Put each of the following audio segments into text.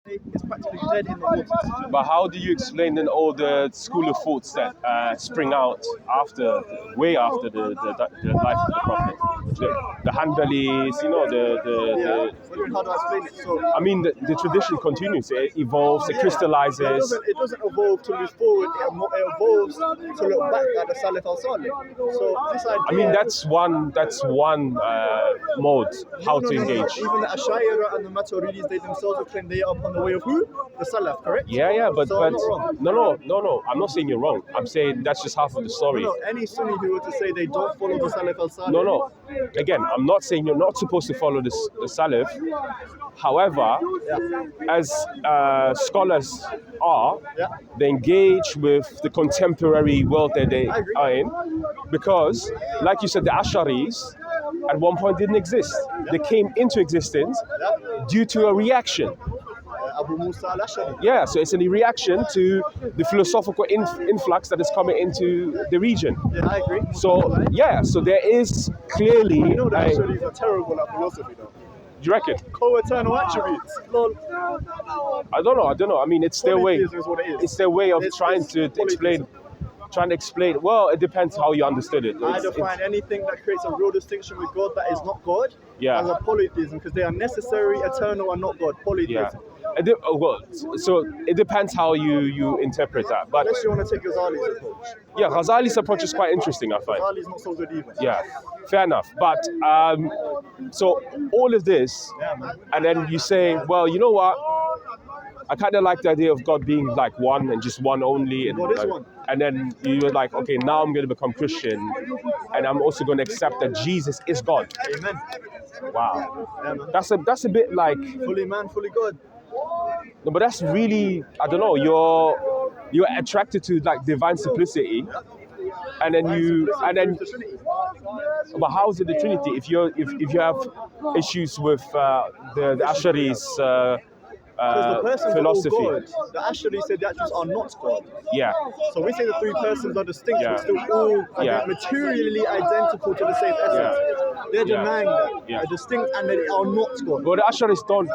It's practically dead in the waters. But how do you explain then all the school of thoughts that spring out way after the life of the Prophet? The Hanbalis, How do I explain it? So I mean, the tradition continues. It evolves, it crystallizes. it doesn't evolve to move forward. It evolves to look back at the Salaf al-Salih. So this idea. I mean, that's one mode how to engage. Even the Ash'ari and the Maturidis, they themselves will claim they are upon the way of who? The Salaf, correct? Yeah, but so I'm not wrong. No. I'm not saying you're wrong. I'm saying that's just half of the story. No, any Sunni who were to say they don't follow the Salaf al-Salih. No. Again, I'm not saying you're not supposed to follow the Salaf. However, as scholars are, they engage with the contemporary world that they are in, because, like you said, the Ash'aris at one point didn't exist. They came into existence due to a reaction. Abu Musa al-Ash'ari. Yeah, so it's a reaction to the philosophical influx that is coming into the region. Yeah, I agree. So there is clearly. You know that Ash'aris are terrible at philosophy, though. Do you reckon? Co-eternal attributes. Lol. I don't know. I mean, it's their way. Is what it is. It's their way of It's trying to explain. Well, it depends how you understood it. I define anything that creates a real distinction with God that is not God as a polytheism, because they are necessary, eternal, and not God. Polytheism. So it depends how you interpret that. But unless you want to take Ghazali's approach. Yeah, Ghazali's approach is quite interesting, I find. Ghazali's not so good either. Yeah, fair enough. But so all of this, and then you say, well, you know what? I kind of like the idea of God being like one and just one only. And God is one. And then you're like, okay, now I'm going to become Christian, and I'm also going to accept that Jesus is God. Amen. Wow. Yeah, man. That's a bit like fully man, fully God. No, but that's really, I don't know. You're attracted to like divine simplicity, and then but how is it the Trinity? If you have issues with the Ash'ari's the persons philosophy. Are all God. The Ash'ari said the attributes are not God. Yeah. So we say the three persons are distinct, but still all materially identical to the same essence. They're denying that. They're distinct and they are not God. But the Ash'aris don't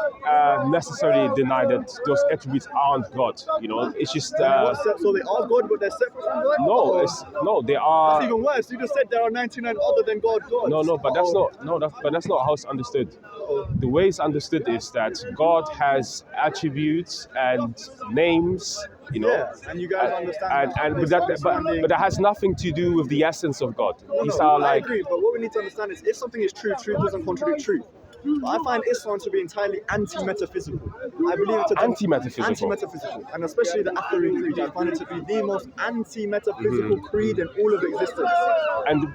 necessarily deny that those attributes aren't God. You know, it's just. So they are God, but they're separate from God. No, they are. That's even worse. You just said there are 99 other than God gods. No, but that's not how it's understood. The way it's understood is that God has attributes and names, you know. Yeah, and you guys understand but that has nothing to do with the essence of God. I agree, but what we need to understand is if something is true, truth doesn't contradict truth. I find Islam to be entirely anti-metaphysical. I believe it's anti-metaphysical, and especially the Athari creed. I find it to be the most anti-metaphysical creed in all of existence. And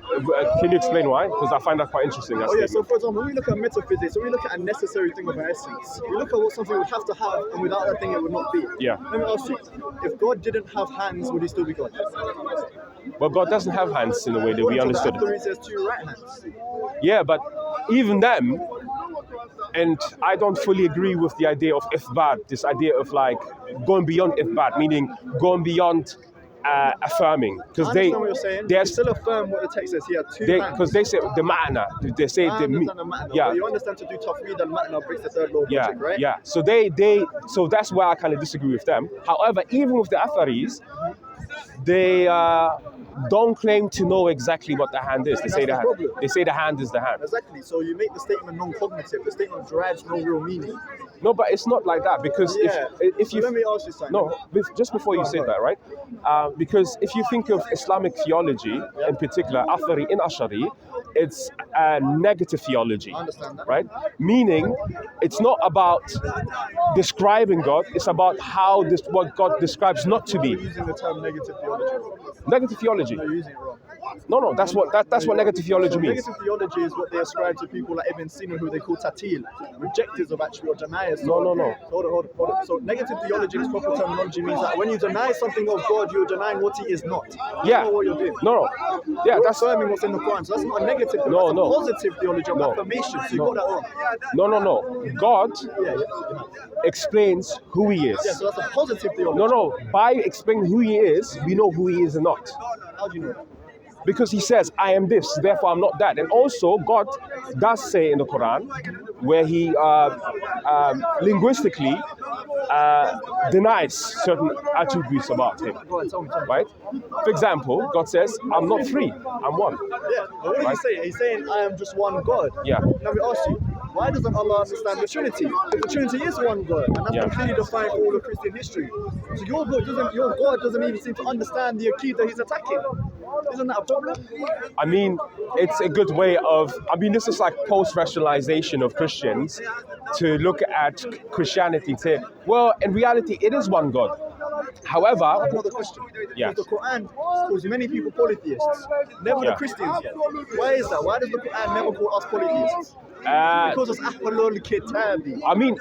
can you explain why? Because I find that quite interesting. So for example, when we look at metaphysics, when we look at a necessary thing of an essence, we look at what something would have to have, and without that thing it would not be. Yeah. Let me ask you, if God didn't have hands, would he still be God? Well, God doesn't have hands in the way that we understood. The Athari says 2 right hands. Yeah, but even them, and I don't fully agree with the idea of ithbat, this idea of like going beyond ithbat, meaning going beyond affirming. Because I understand what you're saying. They still affirm what the text says here. 2 hands. Because they say the ma'na. They say the ma'na. Yeah. But you understand to do tafweed and ma'na breaks the third law of logic, right? Yeah. So so that's where I kind of disagree with them. However, even with the Atharis, they don't claim to know exactly what the hand is. They say the hand. They say the hand is the hand. Exactly. So you make the statement non-cognitive. The statement derives no real meaning. No, but it's not like that, because if you let me ask you something. No, just before you say that, right? Because if you think of Islamic theology in particular, Athari in Ash'ari, it's a negative theology. I understand that. Right? Meaning, it's not about describing God. It's about what God describes not to be. You're using the term negative theology. Negative theology. No, you're using it wrong. No, that's what negative theology means. Negative theology is what they ascribe to people like Ibn Sina, who they call tatil, rejectors of actually or deniers. No. Hold on. So negative theology, in its proper terminology, means that when you deny something of God, you're denying what He is not. Yeah. What you're doing. No. Yeah, that's affirming what's in the Quran. So that's not a negative. That's a positive theology of affirmation. So you got that wrong. No. God explains who He is. Yeah, so that's a positive theology. No. By explaining who He is, we know who He is or not. How do you know that? Because He says, I am this, therefore I'm not that. And also, God does say in the Quran where he linguistically denies certain attributes about him. Go on, tell me. Right? For example, God says, "I'm not three, I'm one." Yeah, but what did he say? He's saying, I am just one God. Yeah. Now we ask you, why doesn't Allah understand the Trinity? If the Trinity is one God, and that's Yeah. completely defined for all of Christian history. So your God doesn't even seem to understand the Aqidah he's attacking. Isn't that a problem? I mean, it's a good way of, this is like post-rationalization of Christians to look at Christianity and say, well, in reality, it is one God. However, I have another question. Yes. The Quran calls many people polytheists, never the Yeah. Christians. Why is that? Why does the Quran never call us polytheists? Because it's Ahlul Kitabi. I mean,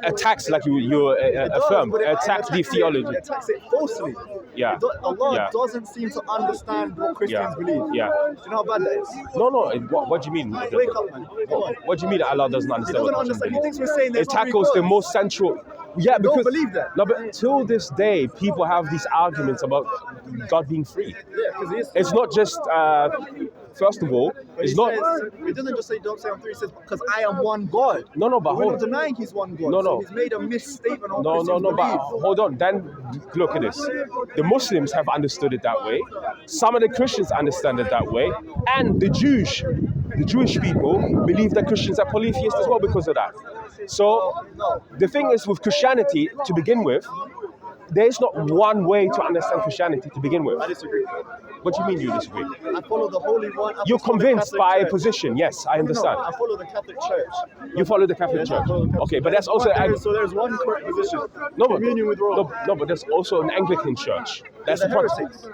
attacks like you affirm, attacks the theology. It attacks it falsely. Yeah. Allah Yeah. doesn't seem to understand what Christians believe. Yeah. Do you know how bad that is? No. What do you mean? Wake up, man. Come on. What do you mean that Allah doesn't He understand? doesn't what understand. He Christians thinks we're saying believe? there's It tackles the most central. Yeah, Don't because believe that. No, but till this day, people have these arguments about God being free. Yeah, because he is. It's not just. First of all, But it's he not. says, he doesn't just say don't say I'm three. He says because I am one God. No, but We're hold. not denying he's one God. No. So he's made a misstatement on No, Christians' but belief. hold on. Then look at this. The Muslims have understood it that way. Some of the Christians understand it that way, and the Jewish people believe that Christians are polytheists as well because of that. So the thing is with Christianity to begin with, there is not one way to understand Christianity to begin with. I disagree. What do you mean you disagree? I follow the Holy One. I You're follow the convinced Catholic by a Church. position. Yes, I understand. No, I follow the Catholic Church. You follow the Catholic Yes, I Church. follow the Catholic Okay, but that's also so there's one correct position. no, but Communion with Rome. no, but there's also an Anglican church. That's They're the problem. heretics.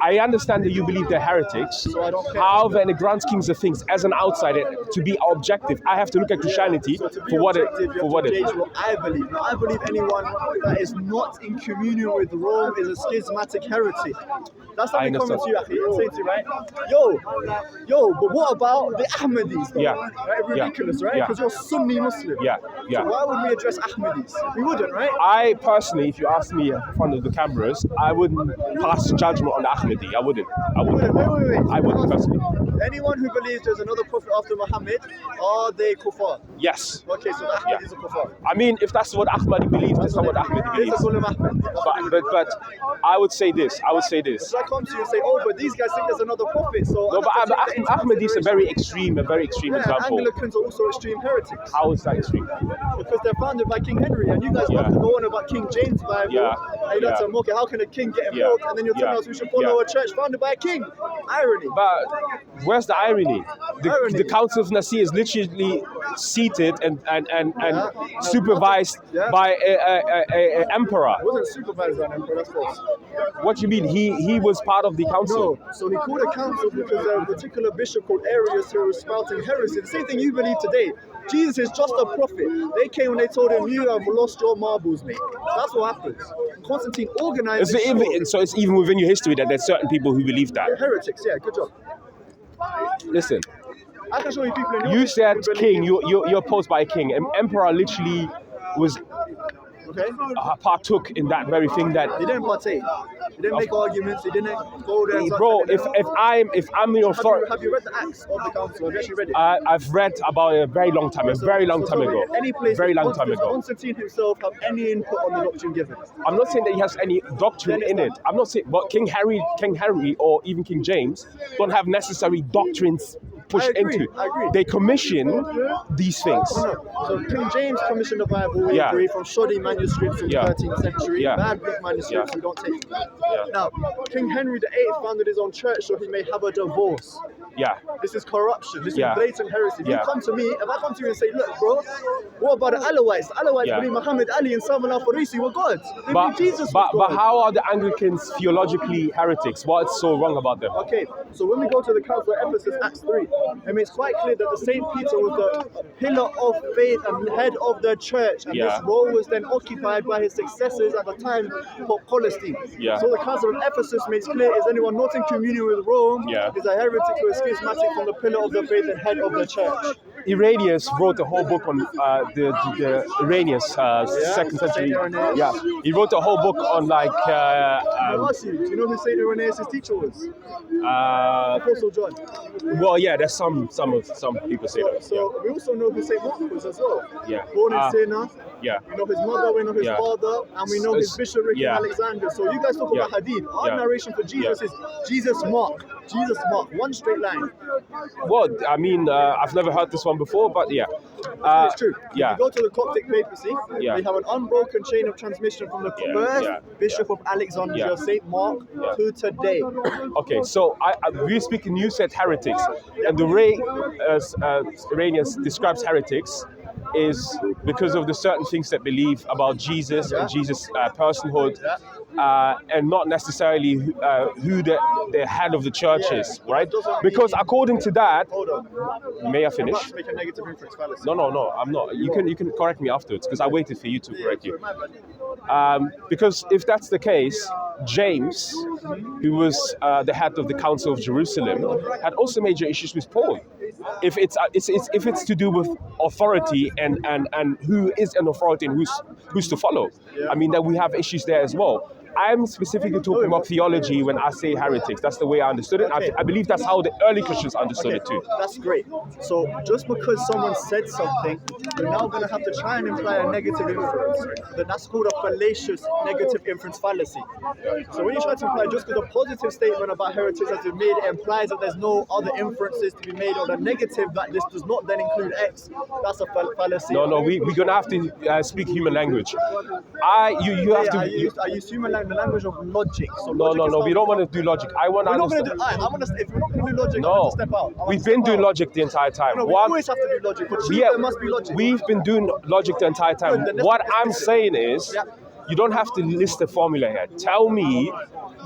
I understand that you believe they're heretics. So I don't care. However, in the grand schemes of things, as an outsider, to be objective, I have to look at Christianity So to be for what it objective, you for have what to it. gauge what I believe. Now, I believe anyone that is not in communion with Rome is a schismatic heretic. That's I something coming understand. to you, Akhi. I'm saying to you, right? Yo, but what about the Ahmadis, though? Yeah. Right? Ridiculous, right? Yeah. Because you're Sunni Muslim. Yeah. So why would we address Ahmadis? We wouldn't, right? I personally, if you ask me in front of the cameras, I wouldn't pass judgment on the Ahmadi. I wouldn't. Wait. I wouldn't personally. Anyone who believes there's another prophet after Muhammad, are they kuffar? Yes. Okay, so the Ahmadis are kuffar. I mean, if that's what Ahmadi believes, that's not what Ahmadi Here's the believes. Ghulam Ahmad. But I would say this. So I come to you and say, oh, but these guys think there's another prophet, so No, but I have to take that into Ahmadi is a very consideration. extreme Yeah, example. Anglicans are also extreme heretics. How is that extreme? Because they're founded by King Henry, and you guys love to go on about King James' Bible. Yeah. And you like Yeah. to mock it. How can a king get Yeah. involved? And then you're telling Yeah. us we should follow Yeah. a church founded by a king. Irony. But where's the irony? Irony. The Council of Nicaea is literally seated and supervised Yeah. by a emperor. It wasn't supervised by an emperor, that's false. What do you mean? He was part of the council. No, so he called a council because there was a particular bishop called Arius who was spouting heresy. The same thing you believe today. Jesus is just a prophet. They came and they told him, you have lost your marbles, mate. That's what happens. Constantine organized this show. So it's even within your history that there's certain people who believe that. They're heretics, yeah, good job. Listen, I can show you people in your you history said who believe- king. You're opposed by a king. An emperor literally was Okay? partook in that very thing that. He didn't partake. He didn't make arguments. He didn't go there and start Bro, telling them. if I'm the authority, Have you read the acts of the council? Have you actually read it? I've read about it a very long time ago. Any place Very long time does ago. Constantine himself have any input on the doctrine given? I'm not saying that he has any doctrine Then it's in it. not. I'm not saying, but King Harry, or even King James don't have necessary doctrines pushed I agree. into. They commission these things. So King James commissioned the Bible, we Yeah. agree, from shoddy manuscripts from Yeah. the 13th century, Yeah. bad Greek manuscripts, Yeah. we don't take. Yeah. Now, King Henry VIII founded his own church so he may have a divorce. Yeah. This is corruption. This Yeah. is blatant heresy. If Yeah. you come to me, if I come to you and say, look, bro, what about the Alawites? The Alawites Yeah. believe Muhammad Ali and Salman al-Farisi were gods. They But, believe Jesus but, was but God. how are the Anglicans theologically heretics? What's so wrong about them? Okay, so when we go to the Council of Ephesus, Acts 3, I mean, it's quite clear that the Saint Peter was the pillar of faith and head of the church, and Yeah. this role was then occupied by his successors at the time, Pope Constantine. Yeah. So the Council of Ephesus makes clear is anyone not in communion with Rome Yeah. is a heretic or a schismatic from the pillar of the faith and head of the church. Irenaeus wrote a whole book on the Irenaeus, second century. Irenaeus. Yeah, he wrote a whole book on like. do you know who Saint Irenaeus' teacher was? Apostle John. Well, yeah, there's some people say that. So we also know who Saint Mark was as well. Yeah. Born in Sinner. Yeah. We know his mother, we know his father, and we know his bishopric in Alexandria. So you guys talk about hadith. Our narration for Jesus is Jesus Mark, one straight line. Well, I mean, I've never heard this one before, but yeah. It's true. Yeah. If you go to the Coptic papacy, they have an unbroken chain of transmission from the first Bishop of Alexandria, Saint Mark, to today. Okay, so we're speaking, you said heretics, and the way Irenaeus describes heretics is because of the certain things that believe about Jesus and Jesus' personhood, and not necessarily who the head of the church is, right? Because according to that, may I finish? Make a negative inference fallacy. No, I'm not. You can correct me afterwards because I waited for you to correct you. Because if that's the case, James, who was the head of the Council of Jerusalem, had also major issues with Paul. If it's to do with authority and who is an authority and who's to follow, I mean that we have issues there as well. I'm specifically talking about theology when I say heretics. That's the way I understood it. I believe that's how the early Christians understood it too. That's great. So just because someone said something, you're now going to have to try and imply a negative inference. Then that's called a fallacious negative inference fallacy. So when you try to imply just because a positive statement about heretics has been made, it implies that there's no other inferences to be made, or the negative that this does not then include X. That's a fallacy. No, we're going to have to speak human language. I use human language. The language of logic. So no, we don't want to do logic. I want to understand. If we're not going to do logic, no, I'm going to step out. We've been doing logic the entire time. We always have to do logic. But there must be logic. We've been doing logic the entire time. What I'm saying is, you don't have to list the formula here. Tell me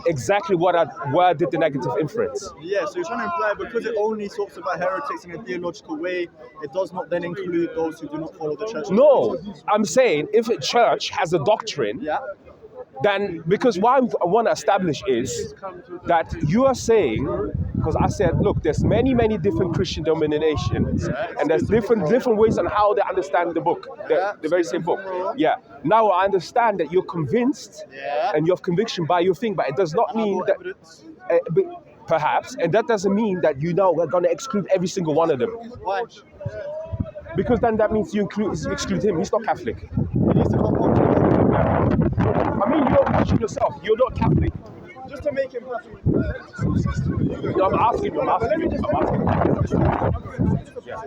exactly where did the negative inference. Yeah, so you're trying to imply because it only talks about heretics in a theological way, it does not then include those who do not follow the church. No, I'm saying if a church has a doctrine, then because what I want to establish is that you are saying, because I said, look, there's many different Christian denominations, and there's different ways on how they understand the book, the very same book. Yeah. Now I understand that you're convinced, and you have conviction by your thing, but it does not mean that. Perhaps, and that doesn't mean that you know we're going to exclude every single one of them. Why? Because then that means you exclude him. He's not Catholic. He needs to come home. I mean, you're Christian yourself. You're not Catholic. Just to make him happy. No, I'm asking you. Yeah.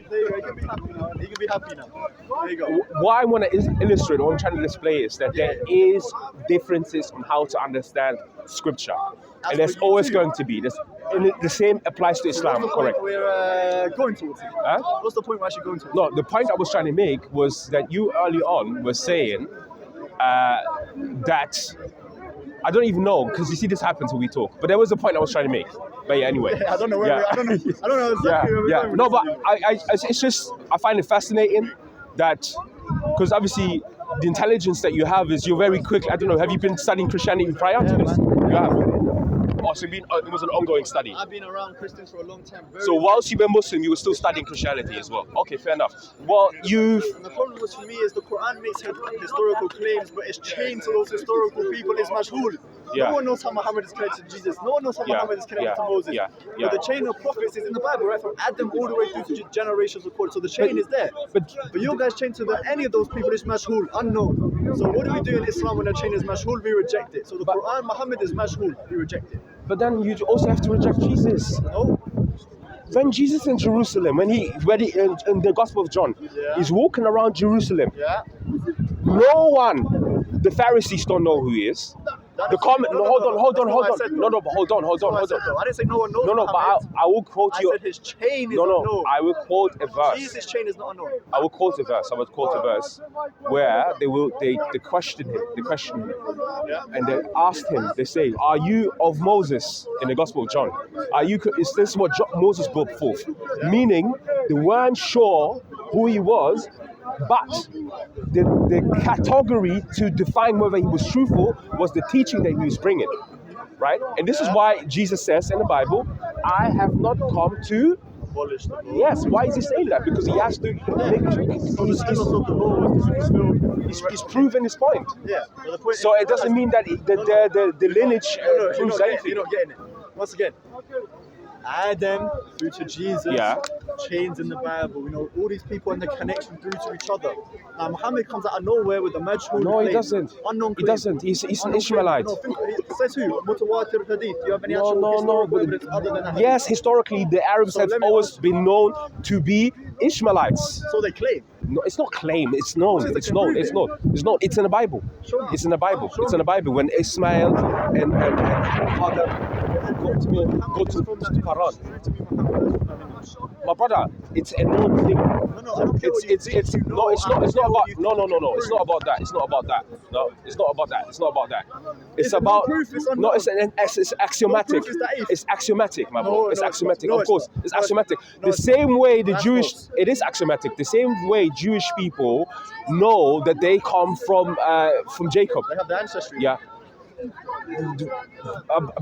He can be happy now. He can be happy now. There you go. What I want to illustrate, what I'm trying to display is that there is differences on how to understand scripture. And there's always going to be. The same applies to Islam, correct? We're going towards it. Huh? What's the point we're actually going towards? No, the point I was trying to make was that you early on were saying that I don't even know, because you see this happens when we talk. But there was a point I was trying to make. But yeah, anyway. I don't know where I don't know exactly where we're going. No, but it's just, I find it fascinating that, because obviously the intelligence that you have is you're very quick. I don't know, have you been studying Christianity prior to this? Man. You have. Also, it was an ongoing study. I've been around Christians for a long time. So whilst you were Muslim, you were still studying Christianity as well. Okay, fair enough. Well, And the problem was for me is the Quran makes historical claims, but it's chained to those historical people. It's mashhul. Yeah. No one knows how Muhammad is connected to Jesus. No one knows how Muhammad is connected to Moses. But the chain of prophets is in the Bible, right? From Adam all the way through to generations of Quran. So the chain is there. But you guys chained to any of those people is mashhul, unknown. So what do we do in Islam when the chain is mashhul? We reject it. So the Quran, Muhammad is mashhul. We reject it. But then you also have to reject Jesus. No. When Jesus in Jerusalem, when he in the Gospel of John, he's walking around Jerusalem. Yeah. No one, the Pharisees don't know who he is. The comment. No, hold on. But hold on. I didn't say no one knows. No, but I will quote you. I said his chain is unknown. I will quote a verse. Jesus' chain is not unknown. I will quote a verse where they question him. And they asked him. They say, "Are you of Moses?" In the Gospel of John, is this what Moses brought forth? Meaning they weren't sure who he was. But the category to define whether he was truthful was the teaching that he was bringing. right? And this is why Jesus says in the Bible, I have not come to abolish the law. Yes, why is he saying that? Because he has to he's proven his point. Yeah. But the point So it doesn't mean that the lineage proves anything. You're not getting it. Once again, Adam through to Jesus, chains in the Bible, all these people and the connection through to each other. Now Muhammad comes out of nowhere with a majhul No, he claim, doesn't. unknown He claim. doesn't. He's an Unknown Ishmaelite. claim. No, it says who? Mutawatir hadith. Do you have any No, actual no. historical evidence other than that? Yes, historically, the Arabs So have let me always ask- been known to be Ishmaelites. So they claim. No, it's not claim. It's known. So they It's can known. prove It's it. known. It's known. It's in the Bible. Show me. It's in the Bible. Show It's in the Bible. When Ismail and Adam go to Paran. My brother, it's a known thing. No, I don't care what you think, It's no, it's not about no. It's not about that. It's not about that. No, it's not about that. It's not about that. It's Is it about no proof? It's no. unknown. It's axiomatic. No proof is that if. It's axiomatic, my bro. No, It's no, axiomatic. no, Of it's course, not. it's No, it's axiomatic. not. No, The it's same way the That's Jewish false. it is axiomatic. The same way Jewish people know that they come from Jacob. They have the ancestry. Yeah.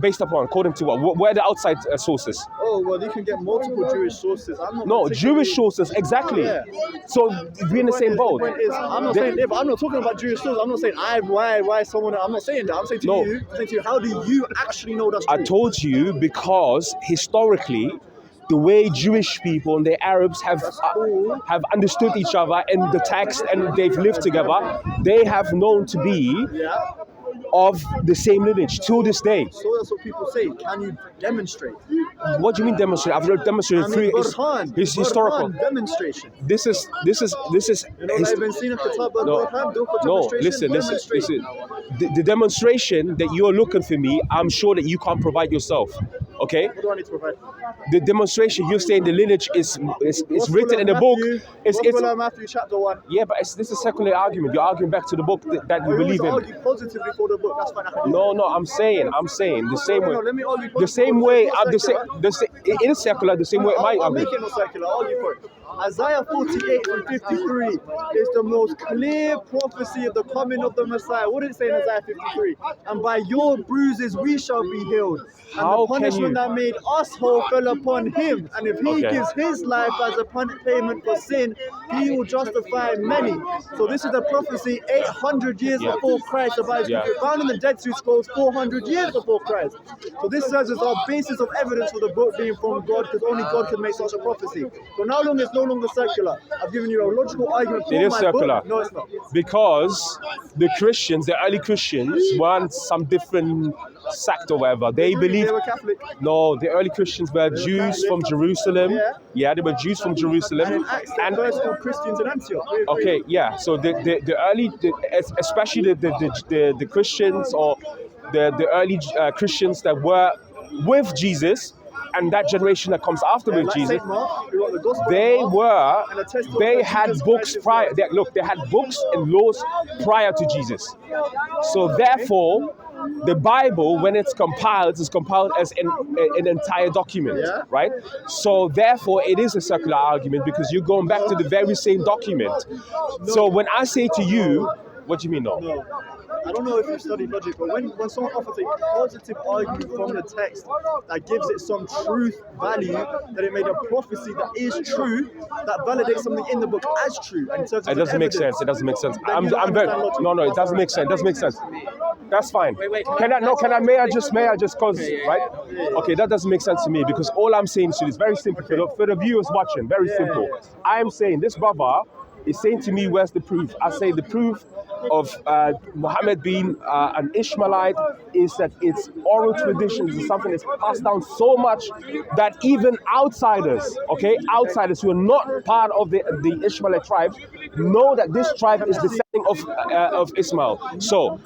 Based upon, according to what? Where are the outside sources? Oh, well, you can get multiple Jewish sources. I'm not No, particularly- Jewish sources, exactly. Yeah. So we're in the same boat. The point is, I'm not They- saying, but I'm not talking about Jewish sources. I'm not saying why someone. I'm not saying that. I'm saying to No. you, how do you actually know that's true? I told you because historically, the way Jewish people and the Arabs have understood each other and the text and they've lived together, they have known to be Yeah. of the same lineage till this day. So that's what people say. Can you demonstrate? What do you mean demonstrate? I've demonstrated through his historical. Burhan demonstration. This is You know, I've been seeing a Kitab al-Burhan, do for demonstration. listen. The demonstration that you're looking for me, I'm sure that you can't provide yourself. Okay? What do I need to provide? The demonstration you're saying the lineage is written in the book. It's Matthew chapter 1. yeah, but it's this is a secular argument. You're arguing back to the book that you You believe in. argue positively for the book. That's fine. I can do No, that. no, I'm saying the same way. No, let me argue The same positively. way, It's not secular. it is secular. The same way my I'll argument. make it not secular. I'll argue for it. Isaiah 48 and 53 is the most clear prophecy of the coming of the Messiah. What did it say in Isaiah 53? And by your bruises we shall be healed. And How the can punishment you- that made us whole fell upon him. And if he Okay. gives his life as a payment for sin, he will justify many. So this is a prophecy 800 years Yeah. before Christ about Yeah. found in the Dead Sea Scrolls 400 years before Christ. So this serves as our basis of evidence for the book being from God, because only God can make such a prophecy. So now long it's no longer secular. I've given you a logical argument for It is my secular. book. No, it's not. Because the Christians, the early Christians, want some different sect or whatever. They believe They were Catholic. no, the early Christians were Jews from Jerusalem. Yeah. They were Jews from And Jerusalem. in Acts, the first called Christians in Antioch. Okay, yeah. So the early, especially the Christians or the early Christians that were with Jesus, and that generation that comes after with Like Jesus, Saint Mark, who wrote the Gospel of they Mark, and a testament they that had Jesus books Christ is prior. Lord. They had books and laws prior to Jesus. So therefore, the Bible, when it's compiled, is compiled as an entire document, Yeah. right? So therefore, it is a circular argument because you're going back to the very same document. So when I say to you, what do you mean no? No. I don't know if you've studied logic, but when someone offers a positive argument from the text that gives it some truth value, that it made a prophecy that is true, that validates something in the book as true, and serves as It doesn't an make evidence. sense. It doesn't make sense. Then you don't I'm very understand logic. no. It That's doesn't all make right. sense. It doesn't make sense. That's fine. May I just cause right? Okay, that doesn't make sense to me because all I'm saying to you is very simple. For the viewers watching, very simple. I am saying this brother is saying to me, where's the proof? I say the proof of Muhammad being an Ishmaelite is that it's oral traditions is something that's passed down so much that even outsiders, outsiders who are not part of the Ishmaelite tribe, know that this tribe is descending of Ismail. So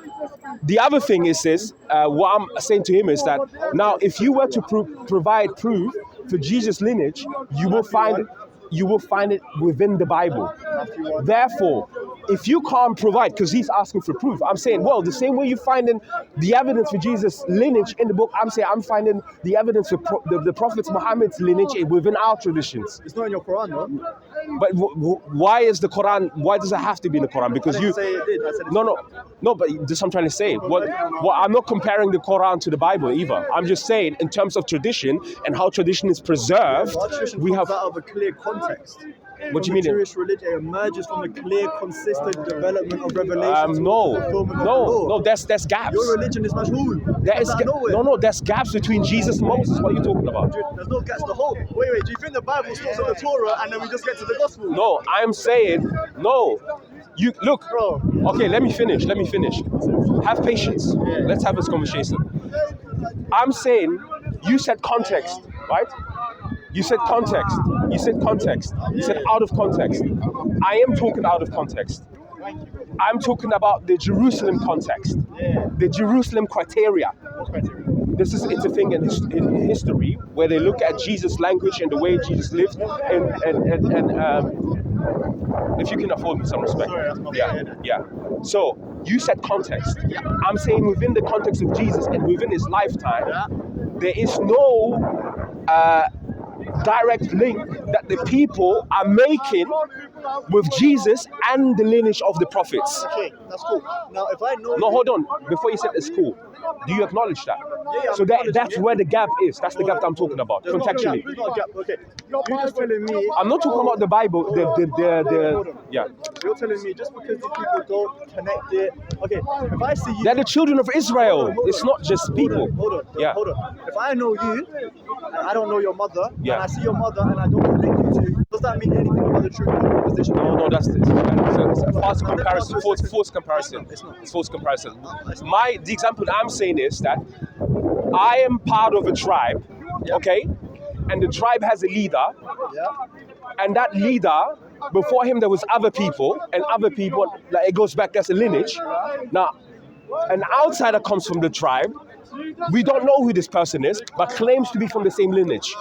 the other thing is this, what I'm saying to him is that now if you were to provide proof for Jesus' lineage, you will find it within the Bible. Therefore, if you can't provide, because he's asking for proof, I'm saying, well, the same way you're finding the evidence for Jesus' lineage in the book, I'm saying I'm finding the evidence for the Prophet Muhammad's lineage within our traditions. It's not in your Quran, though. But why is the Quran? Why does it have to be in the Quran? Because I you. didn't say it did. I said it's No. But this I'm trying to say. What I'm not comparing the Quran to the Bible either. I'm just saying in terms of tradition and how tradition is preserved. Our tradition We comes have. out of a clear context. What do you From mean? the Jewish religion, it emerges from a clear, consistent development of revelation. No. There's gaps. Your religion is majhul. There's gaps between Jesus and Moses. What are you talking about? Dude, there's no gaps. Wait. Do you think the Bible starts on the Torah and then we just get to the Gospel? No, I'm saying no. You look, Bro. Okay, let me finish. Have patience. Let's have this conversation. I'm saying you said context, right? You said context. You said out of context. I am talking out of context. I'm talking about the Jerusalem context, the Jerusalem criteria. It's a thing in history where they look at Jesus' language and the way Jesus lived, and if you can afford me some respect. Yeah. So you said context. I'm saying within the context of Jesus and within his lifetime, there is no direct link that the people are making with Jesus and the lineage of the prophets. Okay, that's cool. Now, if I know... No, hold on. Before you said it's cool, do you acknowledge that? Yeah, so that's where the gap is. That's the gap that I'm talking about, contextually. There's not a gap. Okay. You're just telling me... I'm not talking about the Bible. Hold on. Yeah. You're telling me just because the people don't connect it... Okay, if I see you... They're the children of Israel. It's not just people. Hold on. If I know you, and I don't know your mother, and I see your mother and I don't connect you to you, does that mean anything about the truth of the position? No, that's it. It's a false comparison. False comparison. It's false comparison. The example that I'm saying is that I am part of a tribe, okay? And the tribe has a leader, and that leader, before him there was other people, and other people, like it goes back as a lineage. Now, an outsider comes from the tribe. We don't know who this person is, but claims to be from the same lineage.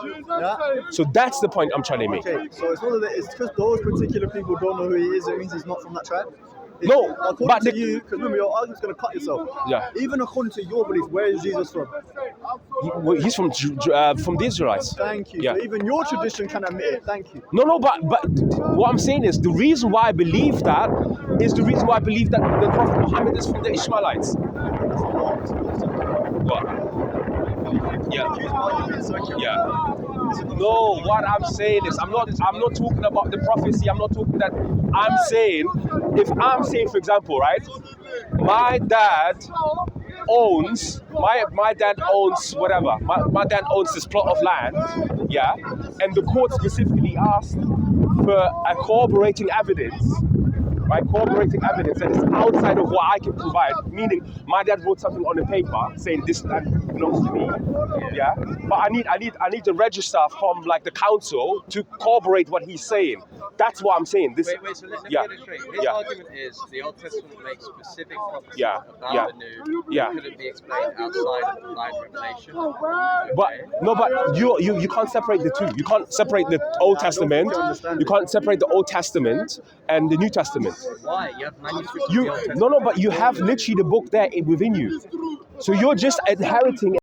So that's the point I'm trying to make. Okay, so it's not that it's because those particular people don't know who he is, it means he's not from that tribe? No, according to you, because remember your argument's going to cut yourself. Yeah. Even according to your belief, where is Jesus from? He's from the Israelites. Thank you. Yeah. So even your tradition can admit it. Thank you. No, but what I'm saying is the reason why I believe that is the reason why I believe that the Prophet Muhammad is from the Ishmaelites. What? Yeah. No, what I'm saying is I'm not talking about the prophecy. I'm saying, if I'm saying, for example, right, my dad owns whatever. My dad owns this plot of land, and the court specifically asked for a corroborating evidence. Right, corroborating evidence that is outside of what I can provide, meaning my dad wrote something on a paper saying this land belongs to me, but I need the register from like the council to corroborate what he's saying. That's what I'm saying. So let me get it straight. His argument is the Old Testament makes specific prophecies about the new couldn't be explained outside of the divine revelation. But you can't separate the two. You can't separate the Old Testament. You can't separate the Old Testament and the New Testament. Why? You have manuscripts of the Old Testament. No, but you have literally the book there within you. So you're just inheriting